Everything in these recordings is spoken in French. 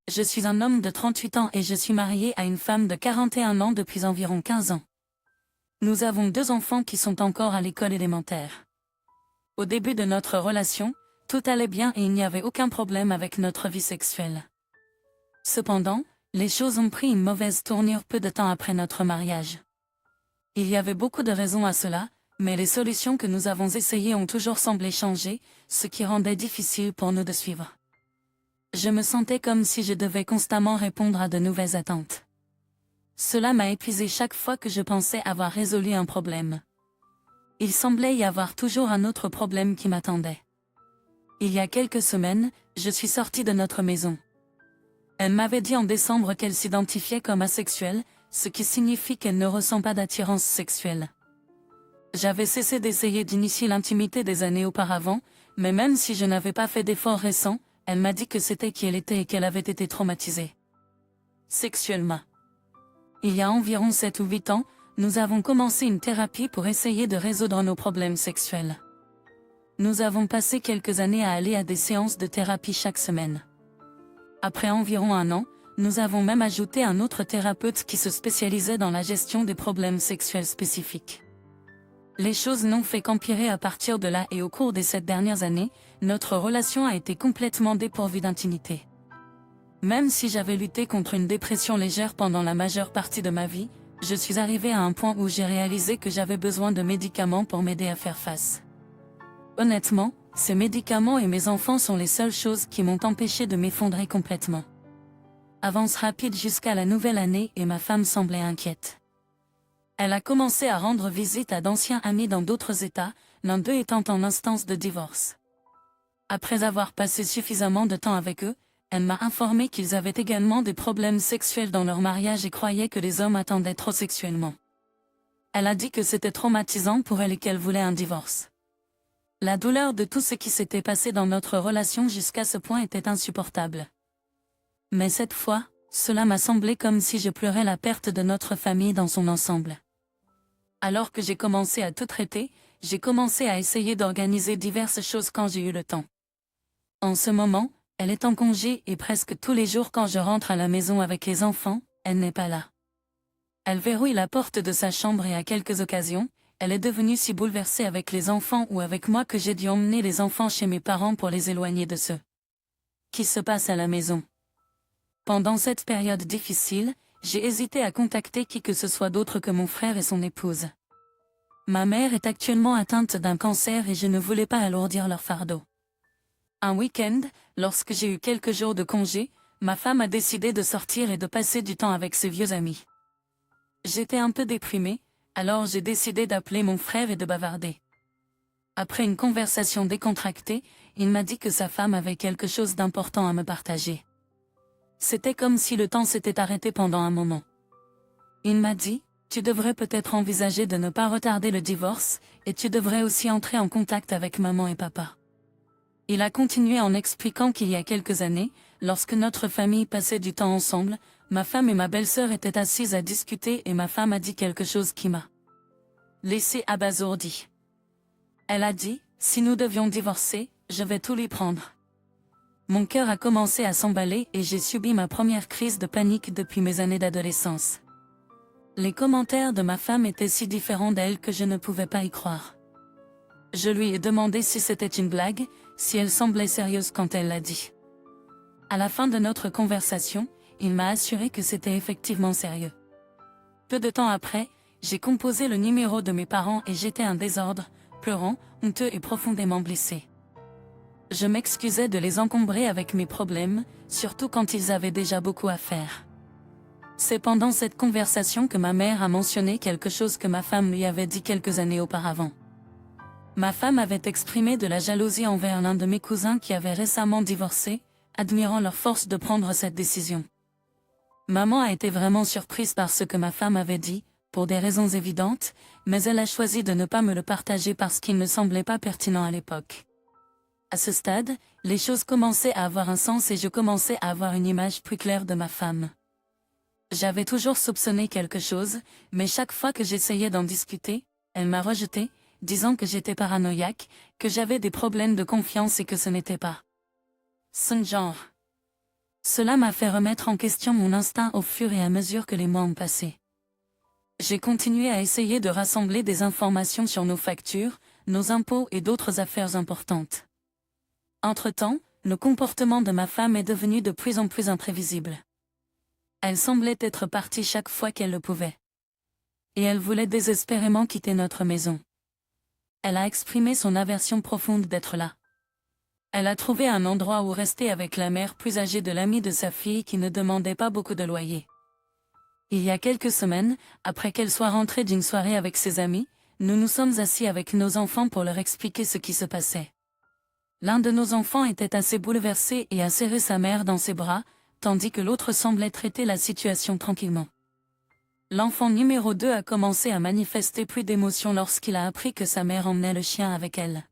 Je suis un homme de 38 ans et je suis marié à une femme de 41 ans depuis environ 15 ans. Nous avons 2 enfants qui sont encore à l'école élémentaire. Au début de notre relation, tout allait bien et il n'y avait aucun problème avec notre vie sexuelle. Cependant, les choses ont pris une mauvaise tournure peu de temps après notre mariage. Il y avait beaucoup de raisons à cela, mais les solutions que nous avons essayées ont toujours semblé changer, ce qui rendait difficile pour nous de suivre. Je me sentais comme si je devais constamment répondre à de nouvelles attentes. Cela m'a épuisé chaque fois que je pensais avoir résolu un problème. Il semblait y avoir toujours un autre problème qui m'attendait. Il y a quelques semaines, je suis sortie de notre maison. Elle m'avait dit en décembre qu'elle s'identifiait comme asexuelle, ce qui signifie qu'elle ne ressent pas d'attirance sexuelle. J'avais cessé d'essayer d'initier l'intimité des années auparavant, mais même si je n'avais pas fait d'efforts récents, elle m'a dit que c'était qui elle était et qu'elle avait été traumatisée sexuellement. Il y a environ 7 ou 8 ans, nous avons commencé une thérapie pour essayer de résoudre nos problèmes sexuels. Nous avons passé quelques années à aller à des séances de thérapie chaque semaine. Après environ 1 an, nous avons même ajouté un autre thérapeute qui se spécialisait dans la gestion des problèmes sexuels spécifiques. Les choses n'ont fait qu'empirer à partir de là et au cours des 7 dernières années, notre relation a été complètement dépourvue d'intimité. Même si j'avais lutté contre une dépression légère pendant la majeure partie de ma vie, je suis arrivée à un point où j'ai réalisé que j'avais besoin de médicaments pour m'aider à faire face. Honnêtement, ces médicaments et mes enfants sont les seules choses qui m'ont empêché de m'effondrer complètement. Avance rapide jusqu'à la nouvelle année et ma femme semblait inquiète. Elle a commencé à rendre visite à d'anciens amis dans d'autres États, l'un d'eux étant en instance de divorce. Après avoir passé suffisamment de temps avec eux, elle m'a informé qu'ils avaient également des problèmes sexuels dans leur mariage et croyaient que les hommes attendaient trop sexuellement. Elle a dit que c'était traumatisant pour elle et qu'elle voulait un divorce. La douleur de tout ce qui s'était passé dans notre relation jusqu'à ce point était insupportable. Mais cette fois, cela m'a semblé comme si je pleurais la perte de notre famille dans son ensemble. Alors que j'ai commencé à tout traiter, j'ai commencé à essayer d'organiser diverses choses quand j'ai eu le temps. En ce moment, elle est en congé et presque tous les jours quand je rentre à la maison avec les enfants, elle n'est pas là. Elle verrouille la porte de sa chambre et à quelques occasions, elle est devenue si bouleversée avec les enfants ou avec moi que j'ai dû emmener les enfants chez mes parents pour les éloigner de ce qui se passe à la maison. Pendant cette période difficile, j'ai hésité à contacter qui que ce soit d'autre que mon frère et son épouse. Ma mère est actuellement atteinte d'un cancer et je ne voulais pas alourdir leur fardeau. Un week-end, lorsque j'ai eu quelques jours de congé, ma femme a décidé de sortir et de passer du temps avec ses vieux amis. J'étais un peu déprimée, alors j'ai décidé d'appeler mon frère et de bavarder. Après une conversation décontractée, il m'a dit que sa femme avait quelque chose d'important à me partager. C'était comme si le temps s'était arrêté pendant un moment. Il m'a dit, « Tu devrais peut-être envisager de ne pas retarder le divorce, et tu devrais aussi entrer en contact avec maman et papa. » Il a continué en expliquant qu'il y a quelques années, lorsque notre famille passait du temps ensemble, ma femme et ma belle-sœur étaient assises à discuter et ma femme a dit quelque chose qui m'a laissé abasourdi. Elle a dit, « Si nous devions divorcer, je vais tout lui prendre. » Mon cœur a commencé à s'emballer et j'ai subi ma première crise de panique depuis mes années d'adolescence. Les commentaires de ma femme étaient si différents d'elle que je ne pouvais pas y croire. Je lui ai demandé si c'était une blague, si elle semblait sérieuse quand elle l'a dit. À la fin de notre conversation, il m'a assuré que c'était effectivement sérieux. Peu de temps après, j'ai composé le numéro de mes parents et j'étais un désordre, pleurant, honteux et profondément blessé. Je m'excusais de les encombrer avec mes problèmes, surtout quand ils avaient déjà beaucoup à faire. C'est pendant cette conversation que ma mère a mentionné quelque chose que ma femme lui avait dit quelques années auparavant. Ma femme avait exprimé de la jalousie envers l'un de mes cousins qui avait récemment divorcé, admirant leur force de prendre cette décision. Maman a été vraiment surprise par ce que ma femme avait dit, pour des raisons évidentes, mais elle a choisi de ne pas me le partager parce qu'il ne semblait pas pertinent à l'époque. À ce stade, les choses commençaient à avoir un sens et je commençais à avoir une image plus claire de ma femme. J'avais toujours soupçonné quelque chose, mais chaque fois que j'essayais d'en discuter, elle m'a rejeté, disant que j'étais paranoïaque, que j'avais des problèmes de confiance et que ce n'était pas son genre. Cela m'a fait remettre en question mon instinct au fur et à mesure que les mois ont passé. J'ai continué à essayer de rassembler des informations sur nos factures, nos impôts et d'autres affaires importantes. Entre-temps, le comportement de ma femme est devenu de plus en plus imprévisible. Elle semblait être partie chaque fois qu'elle le pouvait. Et elle voulait désespérément quitter notre maison. Elle a exprimé son aversion profonde d'être là. Elle a trouvé un endroit où rester avec la mère plus âgée de l'amie de sa fille qui ne demandait pas beaucoup de loyer. Il y a quelques semaines, après qu'elle soit rentrée d'une soirée avec ses amis, nous nous sommes assis avec nos enfants pour leur expliquer ce qui se passait. L'un de nos enfants était assez bouleversé et a serré sa mère dans ses bras, tandis que l'autre semblait traiter la situation tranquillement. L'enfant numéro 2 a commencé à manifester plus d'émotion lorsqu'il a appris que sa mère emmenait le chien avec elle.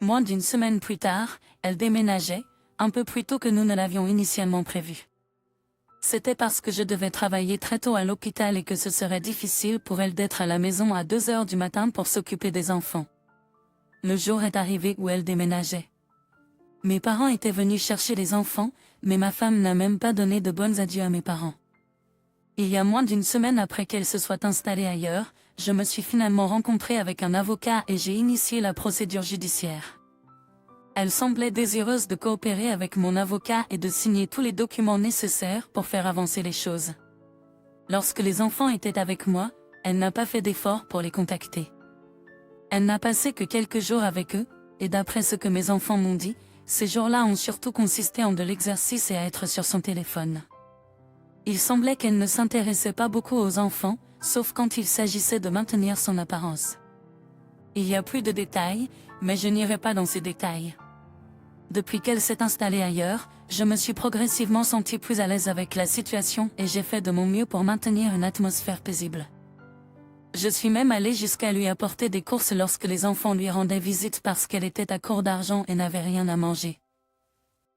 Moins d'une semaine plus tard, elle déménageait, un peu plus tôt que nous ne l'avions initialement prévu. C'était parce que je devais travailler très tôt à l'hôpital et que ce serait difficile pour elle d'être à la maison à 2 heures du matin pour s'occuper des enfants. Le jour est arrivé où elle déménageait. Mes parents étaient venus chercher les enfants, mais ma femme n'a même pas donné de bonnes adieux à mes parents. Il y a moins d'une semaine après qu'elle se soit installée ailleurs, je me suis finalement rencontrée avec un avocat et j'ai initié la procédure judiciaire. Elle semblait désireuse de coopérer avec mon avocat et de signer tous les documents nécessaires pour faire avancer les choses. Lorsque les enfants étaient avec moi, elle n'a pas fait d'effort pour les contacter. Elle n'a passé que quelques jours avec eux, et d'après ce que mes enfants m'ont dit, ces jours-là ont surtout consisté en de l'exercice et à être sur son téléphone. Il semblait qu'elle ne s'intéressait pas beaucoup aux enfants, sauf quand il s'agissait de maintenir son apparence. Il y a plus de détails, mais je n'irai pas dans ces détails. Depuis qu'elle s'est installée ailleurs, je me suis progressivement sentie plus à l'aise avec la situation et j'ai fait de mon mieux pour maintenir une atmosphère paisible. Je suis même allée jusqu'à lui apporter des courses lorsque les enfants lui rendaient visite parce qu'elle était à court d'argent et n'avait rien à manger.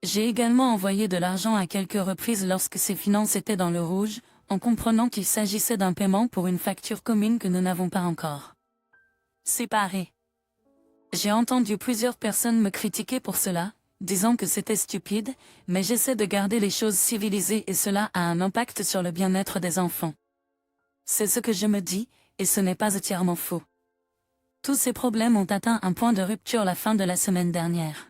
J'ai également envoyé de l'argent à quelques reprises lorsque ses finances étaient dans le rouge, en comprenant qu'il s'agissait d'un paiement pour une facture commune que nous n'avons pas encore séparée. J'ai entendu plusieurs personnes me critiquer pour cela, disant que c'était stupide, mais j'essaie de garder les choses civilisées et cela a un impact sur le bien-être des enfants. C'est ce que je me dis, et ce n'est pas entièrement faux. Tous ces problèmes ont atteint un point de rupture la fin de la semaine dernière.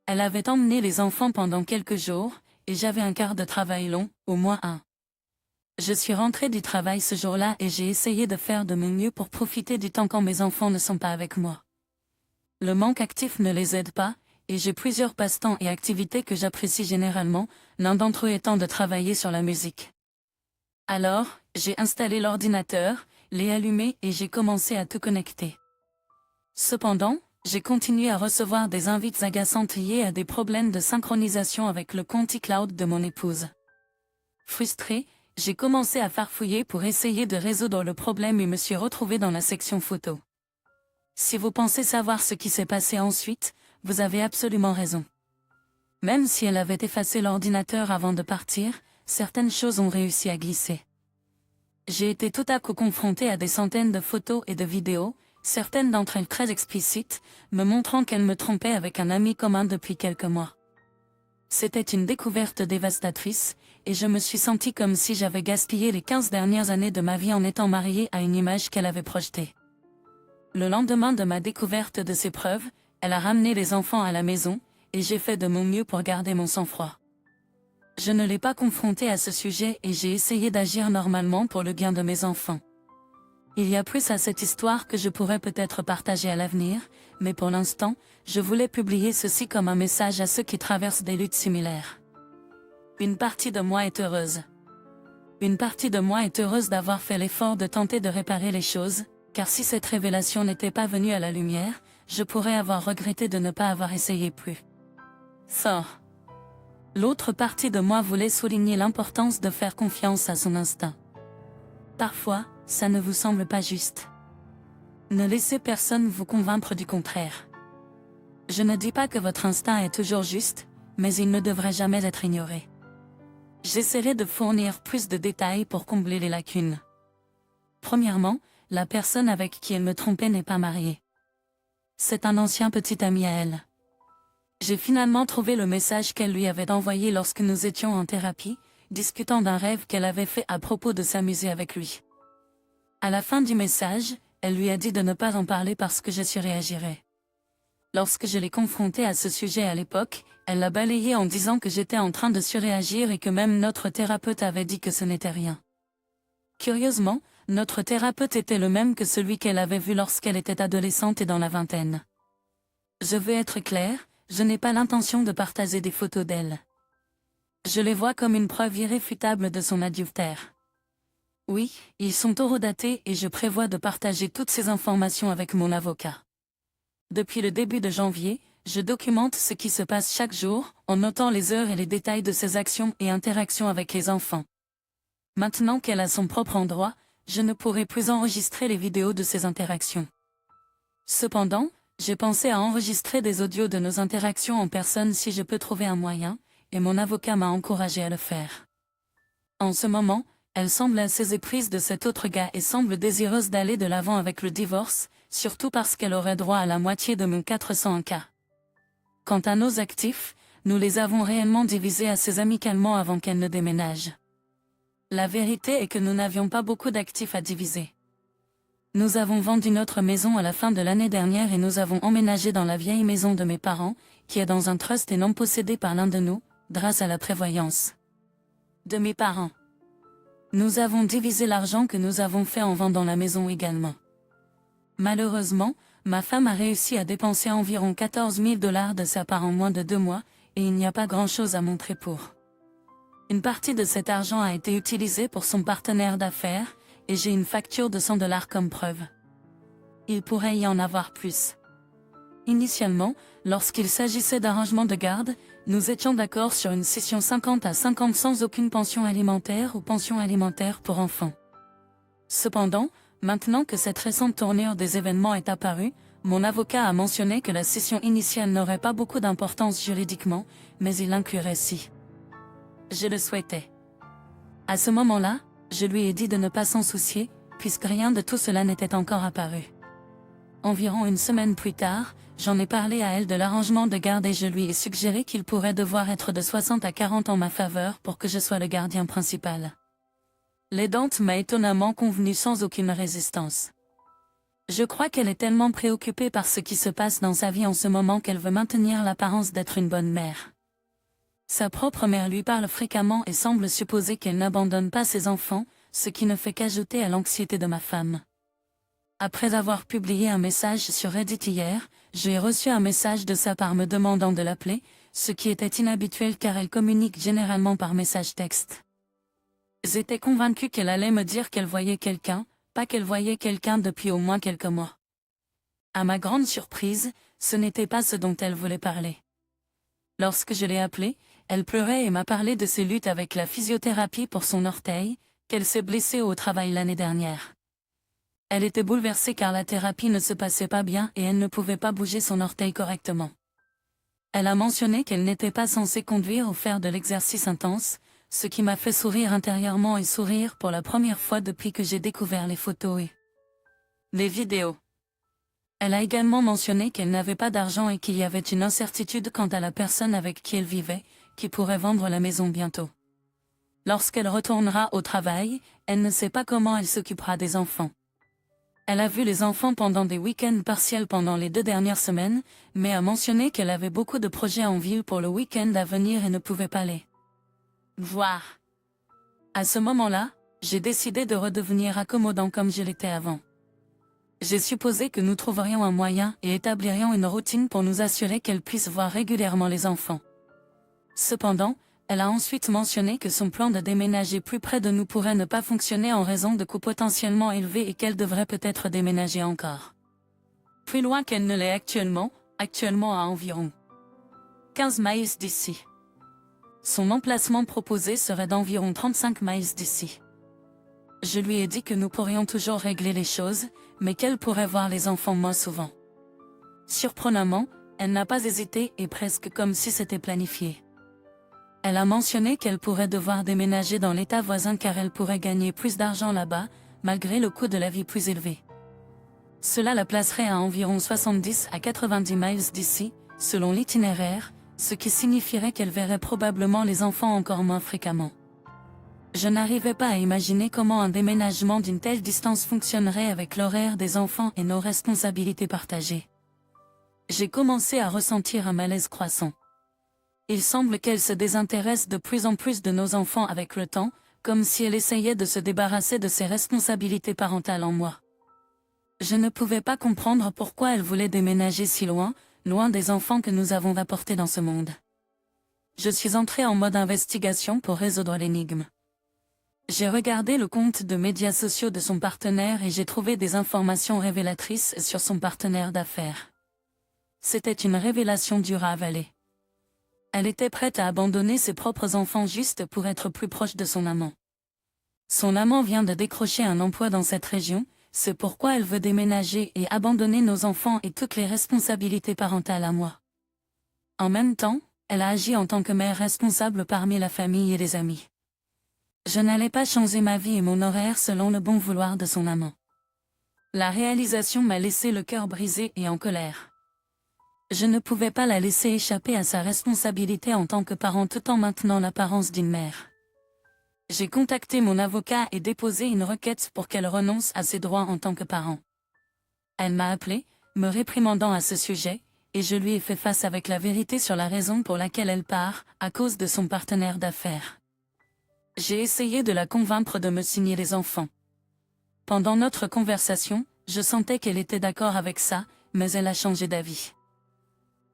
Elle avait emmené les enfants pendant quelques jours, et j'avais un quart de travail long, au moins un. Je suis rentrée du travail ce jour-là et j'ai essayé de faire de mon mieux pour profiter du temps quand mes enfants ne sont pas avec moi. Le manque actif ne les aide pas, et j'ai plusieurs passe-temps et activités que j'apprécie généralement, l'un d'entre eux étant de travailler sur la musique. Alors, j'ai installé l'ordinateur, l'ai allumé et j'ai commencé à tout connecter. Cependant, j'ai continué à recevoir des invites agaçantes liées à des problèmes de synchronisation avec le compte iCloud de mon épouse. Frustrée, j'ai commencé à farfouiller pour essayer de résoudre le problème et me suis retrouvée dans la section photos. Si vous pensez savoir ce qui s'est passé ensuite, vous avez absolument raison. Même si elle avait effacé l'ordinateur avant de partir, certaines choses ont réussi à glisser. J'ai été tout à coup confrontée à des centaines de photos et de vidéos, certaines d'entre elles très explicites, me montrant qu'elle me trompait avec un ami commun depuis quelques mois. C'était une découverte dévastatrice, et je me suis sentie comme si j'avais gaspillé les 15 dernières années de ma vie en étant mariée à une image qu'elle avait projetée. Le lendemain de ma découverte de ces preuves, elle a ramené les enfants à la maison, et j'ai fait de mon mieux pour garder mon sang-froid. Je ne l'ai pas confrontée à ce sujet et j'ai essayé d'agir normalement pour le bien de mes enfants. Il y a plus à cette histoire que je pourrais peut-être partager à l'avenir, mais pour l'instant, je voulais publier ceci comme un message à ceux qui traversent des luttes similaires. Une partie de moi est heureuse. Une partie de moi est heureuse d'avoir fait l'effort de tenter de réparer les choses, car si cette révélation n'était pas venue à la lumière, je pourrais avoir regretté de ne pas avoir essayé plus fort. L'autre partie de moi voulait souligner l'importance de faire confiance à son instinct. Parfois, ça ne vous semble pas juste. Ne laissez personne vous convaincre du contraire. Je ne dis pas que votre instinct est toujours juste, mais il ne devrait jamais être ignoré. J'essaierai de fournir plus de détails pour combler les lacunes. Premièrement, la personne avec qui elle me trompait n'est pas mariée. C'est un ancien petit ami à elle. J'ai finalement trouvé le message qu'elle lui avait envoyé lorsque nous étions en thérapie, discutant d'un rêve qu'elle avait fait à propos de s'amuser avec lui. À la fin du message, elle lui a dit de ne pas en parler parce que je surréagirais. Lorsque je l'ai confrontée à ce sujet à l'époque, elle l'a balayé en disant que j'étais en train de surréagir et que même notre thérapeute avait dit que ce n'était rien. Curieusement, notre thérapeute était le même que celui qu'elle avait vu lorsqu'elle était adolescente et dans la vingtaine. Je veux être claire, je n'ai pas l'intention de partager des photos d'elle. Je les vois comme une preuve irréfutable de son adultère. Oui, ils sont horodatés et je prévois de partager toutes ces informations avec mon avocat. Depuis le début de janvier, je documente ce qui se passe chaque jour, en notant les heures et les détails de ses actions et interactions avec les enfants. Maintenant qu'elle a son propre endroit, je ne pourrai plus enregistrer les vidéos de ses interactions. Cependant, j'ai pensé à enregistrer des audios de nos interactions en personne si je peux trouver un moyen, et mon avocat m'a encouragé à le faire. En ce moment, elle semble assez éprise de cet autre gars et semble désireuse d'aller de l'avant avec le divorce, surtout parce qu'elle aurait droit à la moitié de mon 401K. Quant à nos actifs, nous les avons réellement divisés assez amicalement avant qu'elle ne déménage. La vérité est que nous n'avions pas beaucoup d'actifs à diviser. Nous avons vendu notre maison à la fin de l'année dernière et nous avons emménagé dans la vieille maison de mes parents, qui est dans un trust et non possédée par l'un de nous, grâce à la prévoyance de mes parents. Nous avons divisé l'argent que nous avons fait en vendant la maison également. Malheureusement, ma femme a réussi à dépenser environ 14 000 $ de sa part en moins de 2 mois, et il n'y a pas grand-chose à montrer pour. Une partie de cet argent a été utilisée pour son partenaire d'affaires, et j'ai une facture de 100 $ comme preuve. Il pourrait y en avoir plus. Initialement, lorsqu'il s'agissait d'arrangement de garde, nous étions d'accord sur une session 50-50 sans aucune pension alimentaire ou pension alimentaire pour enfants. Cependant, maintenant que cette récente tournure des événements est apparue, mon avocat a mentionné que la session initiale n'aurait pas beaucoup d'importance juridiquement, mais il l'inclurait si je le souhaitais. À ce moment-là, je lui ai dit de ne pas s'en soucier, puisque rien de tout cela n'était encore apparu. Environ une semaine plus tard, j'en ai parlé à elle de l'arrangement de garde et je lui ai suggéré qu'il pourrait devoir être de 60 à 40 en ma faveur pour que je sois le gardien principal. L'aidante m'a étonnamment convenu sans aucune résistance. Je crois qu'elle est tellement préoccupée par ce qui se passe dans sa vie en ce moment qu'elle veut maintenir l'apparence d'être une bonne mère. Sa propre mère lui parle fréquemment et semble supposer qu'elle n'abandonne pas ses enfants, ce qui ne fait qu'ajouter à l'anxiété de ma femme. Après avoir publié un message sur Reddit hier, j'ai reçu un message de sa part me demandant de l'appeler, ce qui était inhabituel car elle communique généralement par message texte. J'étais convaincue qu'elle allait me dire qu'elle voyait quelqu'un, pas qu'elle voyait quelqu'un depuis au moins quelques mois. À ma grande surprise, ce n'était pas ce dont elle voulait parler. Lorsque je l'ai appelée, elle pleurait et m'a parlé de ses luttes avec la physiothérapie pour son orteil, qu'elle s'est blessée au travail l'année dernière. Elle était bouleversée car la thérapie ne se passait pas bien et elle ne pouvait pas bouger son orteil correctement. Elle a mentionné qu'elle n'était pas censée conduire ou faire de l'exercice intense, ce qui m'a fait sourire intérieurement et sourire pour la première fois depuis que j'ai découvert les photos et les vidéos. Elle a également mentionné qu'elle n'avait pas d'argent et qu'il y avait une incertitude quant à la personne avec qui elle vivait, qui pourrait vendre la maison bientôt. Lorsqu'elle retournera au travail, elle ne sait pas comment elle s'occupera des enfants. Elle a vu les enfants pendant des week-ends partiels pendant les 2 dernières semaines, mais a mentionné qu'elle avait beaucoup de projets en ville pour le week-end à venir et ne pouvait pas les voir. À ce moment-là, j'ai décidé de redevenir accommodant comme je l'étais avant. J'ai supposé que nous trouverions un moyen et établirions une routine pour nous assurer qu'elle puisse voir régulièrement les enfants. Cependant, elle a ensuite mentionné que son plan de déménager plus près de nous pourrait ne pas fonctionner en raison de coûts potentiellement élevés et qu'elle devrait peut-être déménager encore plus loin qu'elle ne l'est actuellement à environ 15 miles d'ici. Son emplacement proposé serait d'environ 35 miles d'ici. Je lui ai dit que nous pourrions toujours régler les choses, mais qu'elle pourrait voir les enfants moins souvent. Surprenamment, elle n'a pas hésité et presque comme si c'était planifié. Elle a mentionné qu'elle pourrait devoir déménager dans l'état voisin car elle pourrait gagner plus d'argent là-bas, malgré le coût de la vie plus élevé. Cela la placerait à environ 70 à 90 miles d'ici, selon l'itinéraire, ce qui signifierait qu'elle verrait probablement les enfants encore moins fréquemment. Je n'arrivais pas à imaginer comment un déménagement d'une telle distance fonctionnerait avec l'horaire des enfants et nos responsabilités partagées. J'ai commencé à ressentir un malaise croissant. Il semble qu'elle se désintéresse de plus en plus de nos enfants avec le temps, comme si elle essayait de se débarrasser de ses responsabilités parentales en moi. Je ne pouvais pas comprendre pourquoi elle voulait déménager si loin, loin des enfants que nous avons apportés dans ce monde. Je suis entrée en mode investigation pour résoudre l'énigme. J'ai regardé le compte de médias sociaux de son partenaire et j'ai trouvé des informations révélatrices sur son partenaire d'affaires. C'était une révélation dure à avaler. Elle était prête à abandonner ses propres enfants juste pour être plus proche de son amant. Son amant vient de décrocher un emploi dans cette région, c'est pourquoi elle veut déménager et abandonner nos enfants et toutes les responsabilités parentales à moi. En même temps, elle a agi en tant que mère responsable parmi la famille et les amis. Je n'allais pas changer ma vie et mon horaire selon le bon vouloir de son amant. La réalisation m'a laissé le cœur brisé et en colère. Je ne pouvais pas la laisser échapper à sa responsabilité en tant que parent tout en maintenant l'apparence d'une mère. J'ai contacté mon avocat et déposé une requête pour qu'elle renonce à ses droits en tant que parent. Elle m'a appelé, me réprimandant à ce sujet, et je lui ai fait face avec la vérité sur la raison pour laquelle elle part, à cause de son partenaire d'affaires. J'ai essayé de la convaincre de me signer les enfants. Pendant notre conversation, je sentais qu'elle était d'accord avec ça, mais elle a changé d'avis.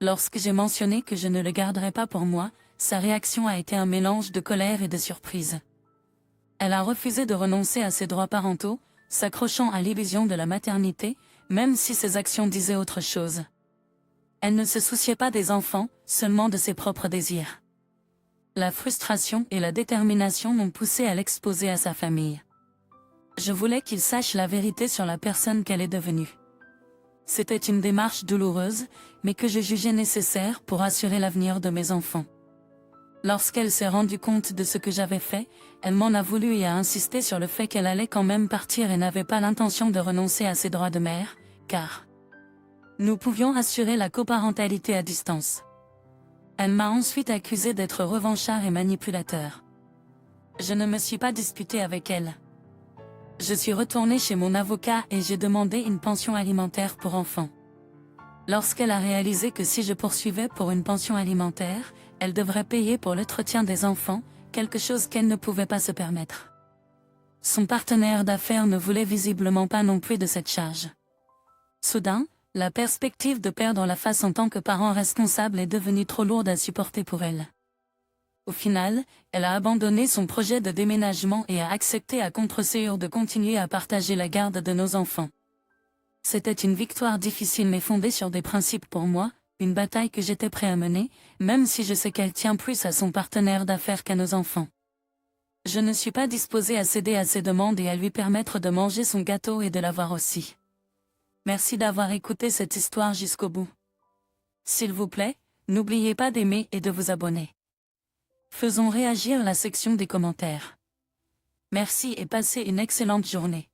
Lorsque j'ai mentionné que je ne le garderais pas pour moi, sa réaction a été un mélange de colère et de surprise. Elle a refusé de renoncer à ses droits parentaux, s'accrochant à l'illusion de la maternité, même si ses actions disaient autre chose. Elle ne se souciait pas des enfants, seulement de ses propres désirs. La frustration et la détermination m'ont poussé à l'exposer à sa famille. Je voulais qu'il sache la vérité sur la personne qu'elle est devenue. C'était une démarche douloureuse, mais que je jugeais nécessaire pour assurer l'avenir de mes enfants. Lorsqu'elle s'est rendue compte de ce que j'avais fait, elle m'en a voulu et a insisté sur le fait qu'elle allait quand même partir et n'avait pas l'intention de renoncer à ses droits de mère, car nous pouvions assurer la coparentalité à distance. Elle m'a ensuite accusé d'être revanchard et manipulateur. Je ne me suis pas disputée avec elle. Je suis retournée chez mon avocat et j'ai demandé une pension alimentaire pour enfants. Lorsqu'elle a réalisé que si je poursuivais pour une pension alimentaire, elle devrait payer pour l'entretien des enfants, quelque chose qu'elle ne pouvait pas se permettre. Son partenaire d'affaires ne voulait visiblement pas non plus de cette charge. Soudain, la perspective de perdre la face en tant que parent responsable est devenue trop lourde à supporter pour elle. Au final, elle a abandonné son projet de déménagement et a accepté à contre-cœur de continuer à partager la garde de nos enfants. C'était une victoire difficile mais fondée sur des principes pour moi, une bataille que j'étais prêt à mener, même si je sais qu'elle tient plus à son partenaire d'affaires qu'à nos enfants. Je ne suis pas disposée à céder à ses demandes et à lui permettre de manger son gâteau et de l'avoir aussi. Merci d'avoir écouté cette histoire jusqu'au bout. S'il vous plaît, n'oubliez pas d'aimer et de vous abonner. Faisons réagir la section des commentaires. Merci et passez une excellente journée.